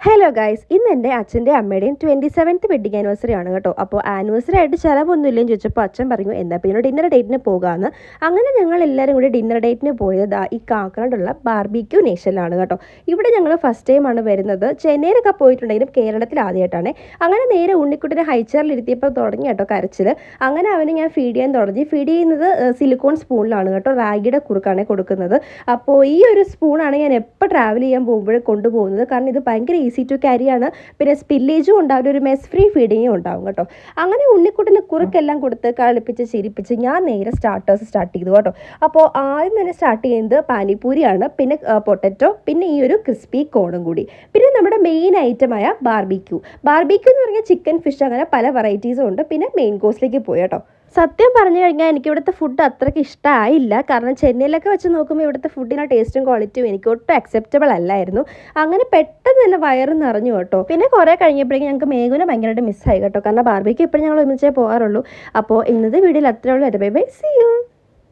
Hello guys, ഇന്ന് എൻ്റെ അച്ഛൻ്റെ അമ്മയുടെയും 27th വെഡിങ് ആനിവേഴ്സറി ആണ് കേട്ടോ. അപ്പോൾ ആനിവേഴ്സറി ആയിട്ട് ചിലവൊന്നുമില്ലെന്ന് ചോദിച്ചപ്പോൾ അച്ഛൻ പറഞ്ഞു എന്നാൽ പിന്നെ ഡിന്നർ ഡേറ്റിന് പോകാമെന്ന്. അങ്ങനെ ഞങ്ങൾ എല്ലാവരും കൂടി ഡിന്നർ ഡേറ്റിന് പോയത് ഈ കാക്കനാടുള്ള ബാർബിക്യൂ നേഷനിലാണ് കേട്ടോ. ഇവിടെ ഞങ്ങൾ ഫസ്റ്റ് ടൈമാണ് വരുന്നത്. ചെന്നൈയിലൊക്കെ പോയിട്ടുണ്ടെങ്കിലും കേരളത്തിൽ ആദ്യമായിട്ടാണ്. അങ്ങനെ നേരെ ഉണ്ണിക്കുട്ടിനെ ഹൈച്ചെയറിലിരുത്തിയപ്പോൾ തുടങ്ങി കേട്ടോ കരച്ചിൽ. അങ്ങനെ അവന് ഞാൻ ഫീഡ് ചെയ്യാൻ തുടങ്ങി. ഫീഡ് ചെയ്യുന്നത് സിലിക്കോൺ സ്പൂണിലാണ് കേട്ടോ, റാഗിയുടെ കുറുക്കാണ് കൊടുക്കുന്നത്. അപ്പോൾ ഈ ഒരു സ്പൂണാണ് ഞാൻ എപ്പോൾ ട്രാവൽ ചെയ്യാൻ പോകുമ്പോഴും കൊണ്ടുപോകുന്നത്. കാരണം ഇത് ഭയങ്കര ഈസി ടു ക്യാരിയാണ്. പിന്നെ സ്പില്ലേജും ഉണ്ടാവും, ഒരു മെസ് ഫ്രീ ഫീഡിങ്ങും ഉണ്ടാവും കേട്ടോ. അങ്ങനെ ഉണ്ണിക്കുട്ടിന് കുറുക്കെല്ലാം കൊടുത്ത് കളിപ്പിച്ച് ചിരിപ്പിച്ച് ഞാൻ നേരെ സ്റ്റാർട്ടേഴ്സ് സ്റ്റാർട്ട് ചെയ്തു കേട്ടോ. അപ്പോൾ ആദ്യം തന്നെ സ്റ്റാർട്ട് ചെയ്യുന്നത് പാനിപ്പൂരിയാണ്, പിന്നെ പൊട്ടറ്റോ, പിന്നെ ഈ ഒരു ക്രിസ്പി കോണും കൂടി, പിന്നെ നമ്മുടെ മെയിൻ ഐറ്റമായ ബാർബിക്യൂ എന്ന് പറഞ്ഞാൽ ചിക്കൻ, ഫിഷ്, അങ്ങനെ പല വെറൈറ്റീസും ഉണ്ട്. പിന്നെ മെയിൻ കോഴ്സിലേക്ക് പോയി കേട്ടോ. സത്യം പറഞ്ഞു കഴിഞ്ഞാൽ എനിക്ക് ഇവിടുത്തെ ഫുഡ് അത്രയ്ക്ക് ഇഷ്ടമായില്ല. കാരണം ചെന്നൈയിലൊക്കെ വെച്ച് നോക്കുമ്പോൾ ഇവിടുത്തെ ഫുഡിൻ്റെ ടേസ്റ്റും ക്വാളിറ്റിയും എനിക്ക് ഒട്ടും അക്സെപ്റ്റബിൾ അല്ലായിരുന്നു. അങ്ങനെ പെട്ടെന്ന് തന്നെ വയറ് നിറഞ്ഞു കേട്ടോ. പിന്നെ കുറേ കഴിഞ്ഞപ്പോഴേക്കും ഞങ്ങൾക്ക് മേഘുനെ ഭയങ്കരമായിട്ട് മിസ്സായി കേട്ടോ. കാരണം ബാർബിക്ക് എപ്പോഴും ഞങ്ങൾ ഒരുമിച്ചേ പോകാറുള്ളൂ. അപ്പോൾ ഇന്നത്തെ വീഡിയോയിൽ അത്രേ ഉള്ളൂ. Bye bye, see U.